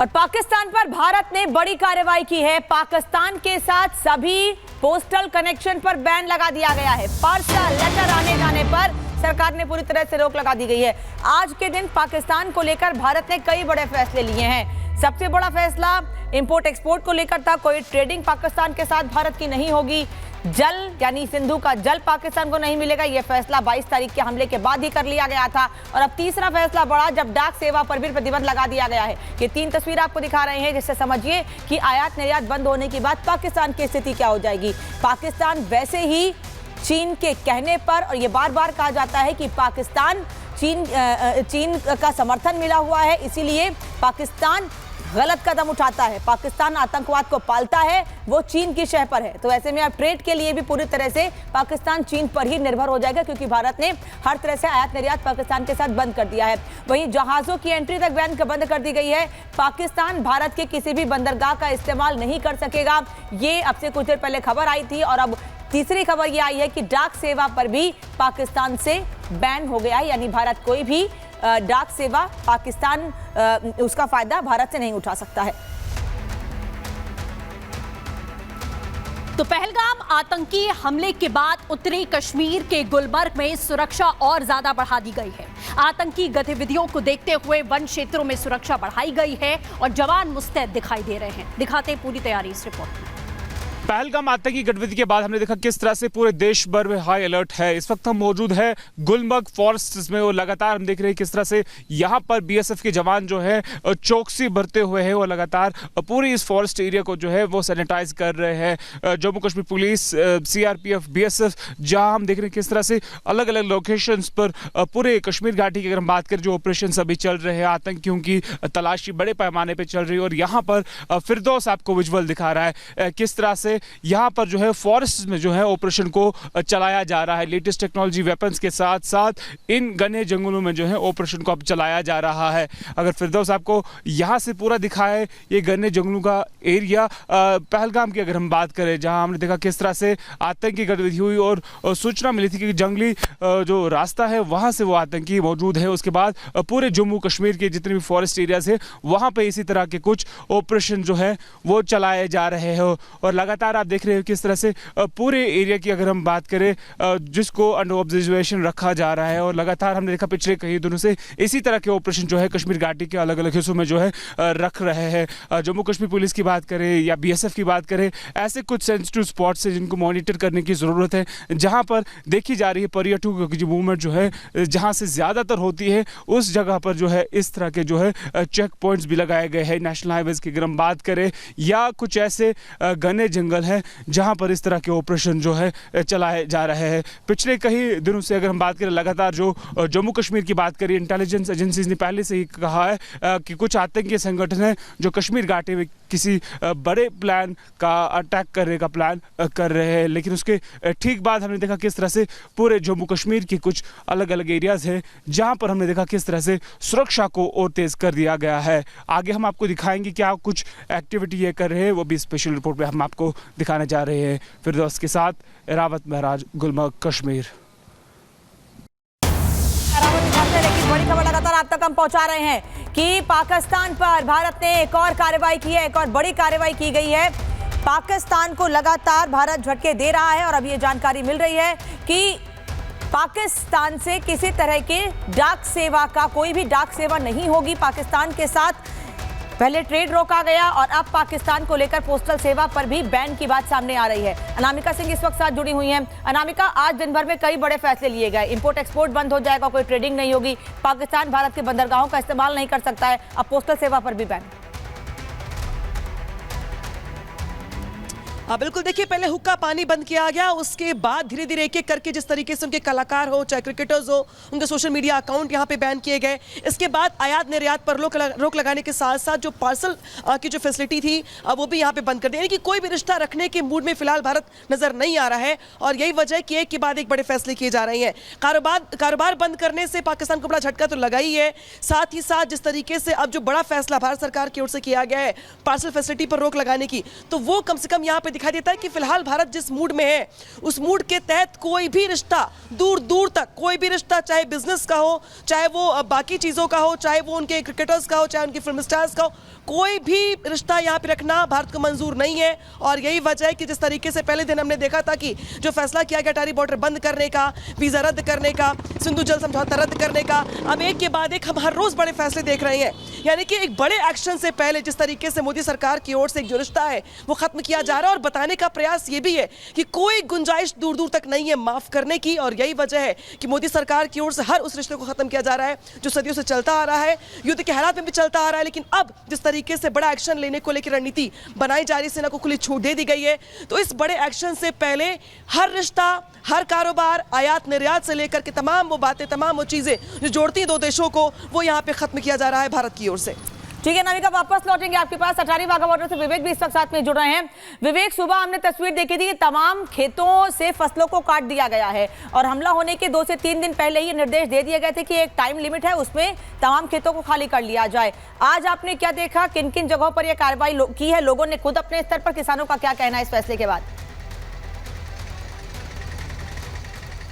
और पाकिस्तान पर भारत ने बड़ी कार्रवाई की है। पाकिस्तान के साथ सभी पोस्टल कनेक्शन पर बैन लगा दिया गया है। पार्सल लेटर आने जाने पर सरकार ने पूरी तरह से रोक लगा दी गई है। आज के दिन पाकिस्तान को लेकर भारत ने कई बड़े फैसले लिए हैं। सबसे बड़ा फैसला इंपोर्ट एक्सपोर्ट को लेकर था। कोई ट्रेडिंग पाकिस्तान के साथ भारत की नहीं होगी। जल यानी सिंधु का जल पाकिस्तान को नहीं मिलेगा। यह फैसला 22 तारीख के हमले के बाद ही कर लिया गया था। और अब तीसरा फैसला बड़ा, जब डाक सेवा पर भी प्रतिबंध लगा दिया गया है। ये 3 तस्वीर आपको दिखा रहे हैं, जिससे समझिए कि आयात निर्यात बंद होने के बाद पाकिस्तान की स्थिति क्या हो जाएगी। पाकिस्तान वैसे ही चीन के कहने पर, और ये बार बार कहा जाता है कि पाकिस्तान चीन का समर्थन मिला हुआ है, इसीलिए पाकिस्तान गलत कदम उठाता है। पाकिस्तान आतंकवाद को पालता है, वो चीन की शह पर है। तो ऐसे में अब ट्रेड के लिए भी पूरी तरह से पाकिस्तान चीन पर ही निर्भर हो जाएगा, क्योंकि भारत ने हर तरह से आयात निर्यात पाकिस्तान के साथ बंद कर दिया है। वहीं जहाजों की एंट्री तक बैन बंद कर दी गई है। पाकिस्तान भारत के किसी भी बंदरगाह का इस्तेमाल नहीं कर सकेगा। ये अब से कुछ देर पहले खबर आई थी, और अब तीसरी खबर ये आई है कि डाक सेवा पर भी पाकिस्तान से बैन हो गया है। यानी भारत कोई भी डाक सेवा पाकिस्तान उसका फायदा भारत से नहीं उठा सकता है। तो पहलगाम आतंकी हमले के बाद उत्तरी कश्मीर के गुलमर्ग में सुरक्षा और ज्यादा बढ़ा दी गई है। आतंकी गतिविधियों को देखते हुए वन क्षेत्रों में सुरक्षा बढ़ाई गई है और जवान मुस्तैद दिखाई दे रहे हैं। दिखाते हैं पूरी तैयारी इस रिपोर्ट में। पहलगाम आतंकी गतिविधि के बाद हमने देखा किस तरह से पूरे देश भर में हाई अलर्ट है। इस वक्त हम मौजूद है गुलमर्ग फॉरेस्ट में, और लगातार हम देख रहे हैं किस तरह से यहाँ पर बीएसएफ के जवान जो है चौकसी बरते हुए हैं, और लगातार पूरी इस फॉरेस्ट एरिया को जो है वो सैनिटाइज कर रहे हैं। Jammu Kashmir police, CRPF, BSF, जहाँ हम देख रहे हैं किस तरह से अलग अलग लोकेशंस पर पूरे कश्मीर घाटी की अगर हम बात करें, जो ऑपरेशन अभी चल रहे हैं, आतंकियों की तलाशी बड़े पैमाने पर चल रही है। और यहाँ पर फिरदौस आपको विजुअल दिखा रहा है किस तरह से यहाँ पर जो है फॉरेस्ट में जो है ऑपरेशन को चलाया जा रहा है। लेटेस्ट टेक्नोलॉजी वेपन्स के साथ साथ इन घने जंगलों में जो है ऑपरेशन को अब चलाया जा रहा है। अगर फिरदौस आपको यहाँ से पूरा दिखाए ये घने जंगलों का एरिया पहलगाम की अगर हम बात करें, जहाँ हमने देखा किस तरह से आतंकी गतिविधि हुई, और सूचना मिली थी कि जंगली जो रास्ता है वहाँ से वो आतंकी मौजूद है। उसके बाद पूरे जम्मू कश्मीर के जितने भी फॉरेस्ट एरियाज है वहाँ पर इसी तरह के कुछ ऑपरेशन जो है वो चलाए जा रहे हैं। और लगातार आप देख रहे हो किस तरह से पूरे एरिया की अगर हम बात करें, जिसको अंडर ऑब्जर्वेशन रखा जा रहा है। और लगातार हमने देखा पिछले कई दिनों से इसी तरह के ऑपरेशन जो है कश्मीर घाटी के अलग अलग हिस्सों में जो है रख रहे हैं। जम्मू कश्मीर पुलिस की बात करें या बीएसएफ की बात करें, ऐसे कुछ सेंसिटिव स्पॉट्स है जिनको मॉनिटर करने की ज़रूरत है, जहाँ पर देखी जा रही है पर्यटकों की जो मूवमेंट जो है जहाँ से ज़्यादातर होती है, उस जगह पर जो है इस तरह के जो है चेक पॉइंट्स भी लगाए गए हैं। नेशनल हाईवेज की अगर हम बात करें, या कुछ ऐसे घने जंगल है जहां पर इस तरह के ऑपरेशन जो है चलाए जा रहे हैं। पिछले कई दिनों से अगर हम बात करें, लगातार जो जम्मू कश्मीर की बात करें, इंटेलिजेंस एजेंसीज ने पहले से ही कहा है कि कुछ आतंकी संगठन है जो कश्मीर घाटी में किसी बड़े प्लान का अटैक करने का प्लान कर रहे हैं। लेकिन उसके ठीक बाद हमने देखा किस तरह से पूरे जम्मू कश्मीर के कुछ अलग अलग एरियाज हैं जहां पर हमने देखा किस तरह से सुरक्षा को और तेज कर दिया गया है। आगे हम आपको दिखाएंगे क्या कुछ एक्टिविटी ये कर रहे हैं, वो भी स्पेशल रिपोर्ट में हम आपको दिखाने जा रहे हैं। फिरदौस के साथ रावत महराज, गुलमर्ग, कश्मीर। लेकिन बड़ी खबर लगातार आप तक हम पहुंचा रहे हैं कि पाकिस्तान पर भारत ने एक और कार्रवाई की है। एक और बड़ी कार्रवाई की गई है। पाकिस्तान को लगातार भारत झटके दे रहा है, और अब ये जानकारी मिल रही है कि पाकिस्तान से किसी तरह के डाक सेवा का कोई भी डाक सेवा नहीं होगी पाकिस्तान के साथ। पहले ट्रेड रोका गया, और अब पाकिस्तान को लेकर पोस्टल सेवा पर भी बैन की बात सामने आ रही है। अनामिका सिंह इस वक्त साथ जुड़ी हुई हैं। अनामिका, आज दिन भर में कई बड़े फैसले लिए गए। इंपोर्ट एक्सपोर्ट बंद हो जाएगा, कोई ट्रेडिंग नहीं होगी, पाकिस्तान भारत के बंदरगाहों का इस्तेमाल नहीं कर सकता है, अब पोस्टल सेवा पर भी बैन। हाँ बिल्कुल, देखिए पहले हुक्का पानी बंद किया गया, उसके बाद धीरे धीरे एक एक करके जिस तरीके से उनके कलाकार हो, चाहे क्रिकेटर्स हो, उनके सोशल मीडिया अकाउंट यहाँ पे बैन किए गए। इसके बाद आयात निर्यात पर रोक लगाने के साथ साथ जो पार्सल की जो फैसिलिटी थी वो भी यहाँ पे बंद कर दी। यानी कि कोई भी रिश्ता रखने के मूड में फिलहाल भारत नजर नहीं आ रहा है, और यही वजह है कि एक के बाद एक बड़े फैसले किए जा रहे हैं। कारोबार बंद करने से पाकिस्तान को बड़ा झटका तो लगा ही है, साथ ही साथ जिस तरीके से अब जो बड़ा फैसला भारत सरकार की ओर से किया गया है पार्सल फैसिलिटी पर रोक लगाने की, तो वो कम से कम यहाँ पे दिखाई देता है कि फिलहाल भारत जिस मूड में है उस मूड के तहत कोई भी रिश्ता दूर दूर तक, कोई भी रिश्ता चाहे बिजनेस का हो, चाहे वो बाकी चीज़ों का हो, चाहे वो उनके क्रिकेटर्स का हो, चाहे उनके फिल्म स्टार्स का हो, कोई भी रिश्ता यहाँ पे रखना भारत को मंजूर नहीं है। और यही वजह है कि जिस तरीके से पहले दिन हमने देखा था कि जो फैसला किया गया अटारी बॉर्डर बंद करने का, वीज़ा रद्द करने का, सिंधु जल समझौता रद्द करने का, अब एक के बाद एक हम हर रोज़ बड़े फैसले देख रहे हैं। यानी कि एक बड़े एक्शन से पहले जिस तरीके से मोदी सरकार की ओर से एक जो रिश्ता है वो खत्म किया जा रहा है और बताने का प्रयास ये भी है कि कोई गुंजाइश दूर दूर तक नहीं है माफ करने की। और यही वजह है कि मोदी सरकार की ओर से हर उस रिश्ते को खत्म किया जा रहा है जो सदियों से चलता आ रहा है, युद्ध के हालात में भी चलता आ रहा है। लेकिन अब जिस तरीके से बड़ा एक्शन लेने को लेकर रणनीति बनाई जा रही, सेना को खुली छूट दे दी गई है, तो इस बड़े एक्शन से पहले हर रिश्ता, हर कारोबार, आयात निर्यात से लेकर के तमाम वो बातें, तमाम वो चीजें जो जोड़ती हैं दो देशों को, वो यहाँ पे खत्म किया जा रहा है भारत की ओर से। ठीक है नाविका, वापस लौटेंगे आपके पास। अटारी वाघा बॉर्डर से विवेक भी इस वक्त साथ में जुड़ रहे हैं। विवेक, सुबह हमने तस्वीर देखी थी कि तमाम खेतों से फसलों को काट दिया गया है और हमला होने के 2 से 3 दिन पहले ही निर्देश दे दिए गए थे कि एक टाइम लिमिट है, उसमें तमाम खेतों को खाली कर लिया जाए। आज आपने क्या देखा, किन किन जगहों पर यह कार्रवाई की है, लोगों ने खुद अपने स्तर पर, किसानों का क्या कहना है इस फैसले के बाद?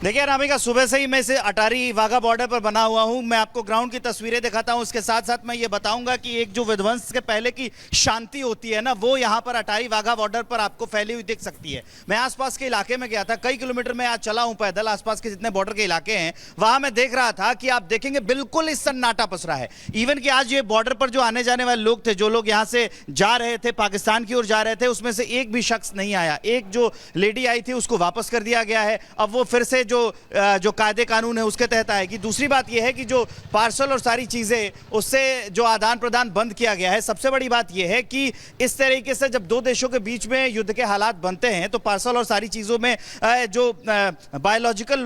देखिए रामिका, सुबह से ही मैं इसे अटारी वाघा बॉर्डर पर बना हुआ हूं। मैं आपको ग्राउंड की तस्वीरें दिखाता हूं, उसके साथ साथ मैं ये बताऊंगा कि एक जो विध्वंस के पहले की शांति होती है ना, वो यहां पर अटारी वाघा बॉर्डर पर आपको फैली हुई दिख सकती है। मैं आसपास के इलाके में गया था, कई किलोमीटर में आज चला हूं पैदल, आसपास के जितने बॉर्डर के इलाके हैं वहां मैं देख रहा था कि आप देखेंगे बिल्कुल इस सन्नाटा पसरा है। इवन कि आज ये बॉर्डर पर जो आने जाने वाले लोग थे, जो लोग यहाँ से जा रहे थे, पाकिस्तान की ओर जा रहे थे, उसमें से एक भी शख्स नहीं आया। एक जो लेडी आई थी उसको वापस कर दिया गया है, अब वो फिर से जो कायदे कानून है उसके तहत आएगी। दूसरी बात यह है कि जो पार्सल और सारी चीजें, उससे जो आदान प्रदान बंद किया गया है। सबसे बड़ी बात यह है कि इस तरीके से जब दो देशों के बीच में युद्ध के हालात बनते हैं तो पार्सल और सारी चीजों में जो बायोलॉजिकल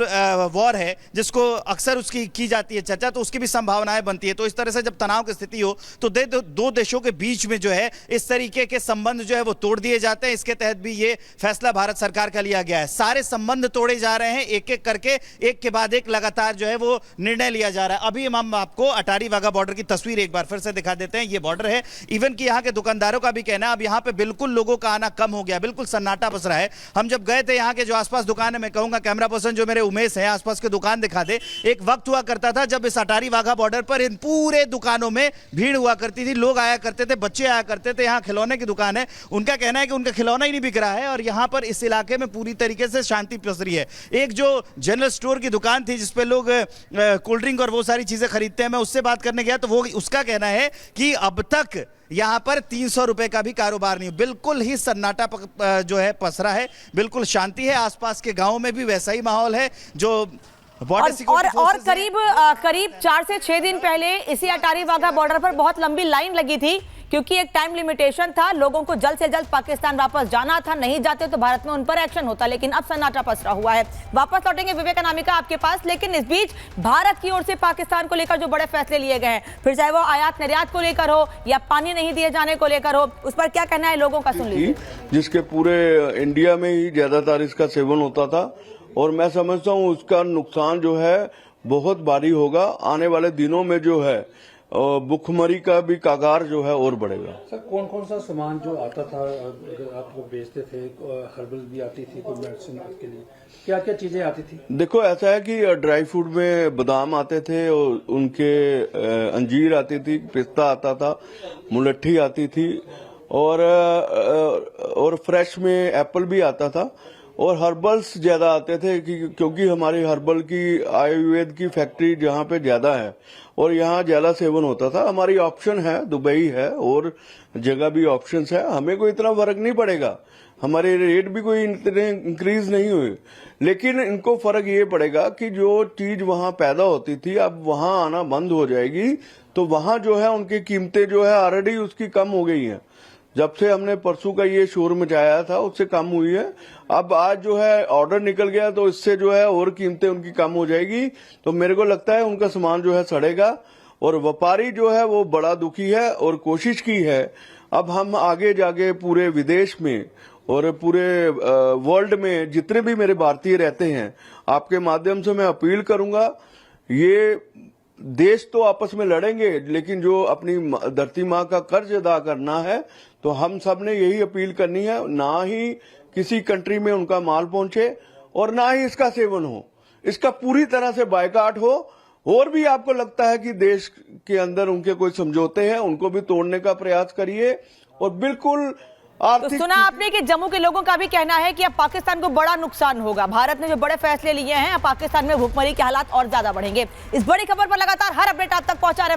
वॉर है, जिसको अक्सर उसकी की जाती है चर्चा, तो उसकी भी संभावनाएं बनती है। तो इस तरह से जब तनाव की स्थिति हो तो दो देशों के बीच में जो है इस तरीके के संबंध जो है वो तोड़ दिए जाते हैं। इसके तहत भी ये फैसला भारत सरकार का लिया गया है। सारे संबंध तोड़े जा रहे हैं, एक एक करके, एक के बाद एक लगातार जो है वो निर्णय लिया जा रहा है। अभी हम आपको अटारी वाघा बॉर्डर की तस्वीर एक बार फिर से दिखा देते हैं। ये बॉर्डर है, इवन कि यहाँ के दुकानदारों का भी कहना है अब यहाँ पे बिल्कुल लोगों का आना कम हो गया, बिल्कुल सन्नाटा पसरा है। हम जब गए थे यहाँ के जो आसपास दुकान है, मैं कहूंगा कैमरा पर्सन जो मेरे उमेश है आसपास के दुकान दिखा दे। एक वक्त हुआ करता था जब इस अटारी वाघा बॉर्डर पर इन पूरे दुकानों में भीड़ हुआ करती थी, लोग आया करते थे, बच्चे आया करते थे। यहाँ खिलौने की दुकान है, उनका कहना है कि उनका खिलौना ही नहीं बिक रहा है और यहाँ पर इस इलाके में पूरी तरीके से शांति पसरी है। एक जो जनरल स्टोर की दुकान थी जिसपे लोग कोल्ड ड्रिंक और वो सारी चीजें खरीदते हैं, मैं उससे बात करने गया तो वो उसका कहना है कि अब तक यहां पर 300 रुपए का भी कारोबार नहीं, बिल्कुल ही सन्नाटा जो है पसरा है, बिल्कुल शांति है। आसपास के गांवों में भी वैसा ही माहौल है। जो और करीब 4 से 6 दिन पहले इसी अटारी वाघा बॉर्डर पर बहुत लंबी लाइन लगी थी क्योंकि एक टाइम लिमिटेशन था, लोगों को जल्द से जल्द पाकिस्तान वापस जाना था, नहीं जाते तो भारत में उन पर एक्शन होता। लेकिन अब सन्नाटा पसरा हुआ है। वापस लौटेंगे विवेक अनामिका आपके पास, लेकिन इस बीच भारत की ओर से पाकिस्तान को लेकर जो बड़े फैसले लिए गए हैं, फिर चाहे वो आयात निर्यात को लेकर हो या पानी नहीं दिए जाने को लेकर हो, उस पर क्या कहना है लोगों का, सुन लीजिए। जिसके पूरे इंडिया में ही ज्यादातर इसका सेवन होता था और मैं समझता हूँ उसका नुकसान जो है बहुत भारी होगा। आने वाले दिनों में जो है भुखमरी का भी कागार जो है और बढ़ेगा। सर, कौन कौन सा सामान जो आता था अगर आप लोग बेचते थे? हर्बल भी आती थी, कोई मेडिसिन के लिए क्या क्या चीजें आती थी? देखो ऐसा है कि ड्राई फ्रूट में बादाम आते थे और उनके अंजीर आती थी, पिस्ता आता था, मुलट्ठी आती थी और फ्रेश में एप्पल भी आता था और हर्बल्स ज्यादा आते थे क्योंकि हमारी हर्बल की आयुर्वेद की फैक्ट्री जहाँ पे ज्यादा है और यहाँ ज्यादा सेवन होता था। हमारी ऑप्शन है, दुबई है और जगह भी ऑप्शंस है, हमें कोई इतना फर्क नहीं पड़ेगा, हमारे रेट भी कोई इतने इंक्रीज नहीं हुए। लेकिन इनको फर्क ये पड़ेगा कि जो चीज वहां पैदा होती थी अब वहां आना बंद हो जाएगी, तो वहां जो है उनकी कीमतें जो है ऑलरेडी उसकी कम हो गई हैं। जब से हमने परसों का ये शोर मचाया था उससे कम हुई है। अब आज जो है ऑर्डर निकल गया तो इससे जो है और कीमतें उनकी कम हो जाएगी। तो मेरे को लगता है उनका सामान जो है सड़ेगा और व्यापारी जो है वो बड़ा दुखी है और कोशिश की है। अब हम आगे जाके पूरे विदेश में और पूरे वर्ल्ड में जितने भी मेरे भारतीय रहते हैं, आपके माध्यम से मैं अपील करूंगा, ये देश तो आपस में लड़ेंगे, लेकिन जो अपनी धरती माँ का कर्ज अदा करना है तो हम सब ने यही अपील करनी है, ना ही किसी कंट्री में उनका माल पहुंचे और ना ही इसका सेवन हो, इसका पूरी तरह से बायकॉट हो। और भी आपको लगता है कि देश के अंदर उनके कोई समझौते हैं, उनको भी तोड़ने का प्रयास करिए। और बिल्कुल तो आर्थिक सुना आपने कि जम्मू के लोगों का भी कहना है कि अब पाकिस्तान को बड़ा नुकसान होगा। भारत ने जो बड़े फैसले लिए हैं, अब पाकिस्तान में भूखमरी के हालात और ज्यादा बढ़ेंगे। इस बड़ी खबर पर लगातार हर अपडेट आप तक पहुंचा रहे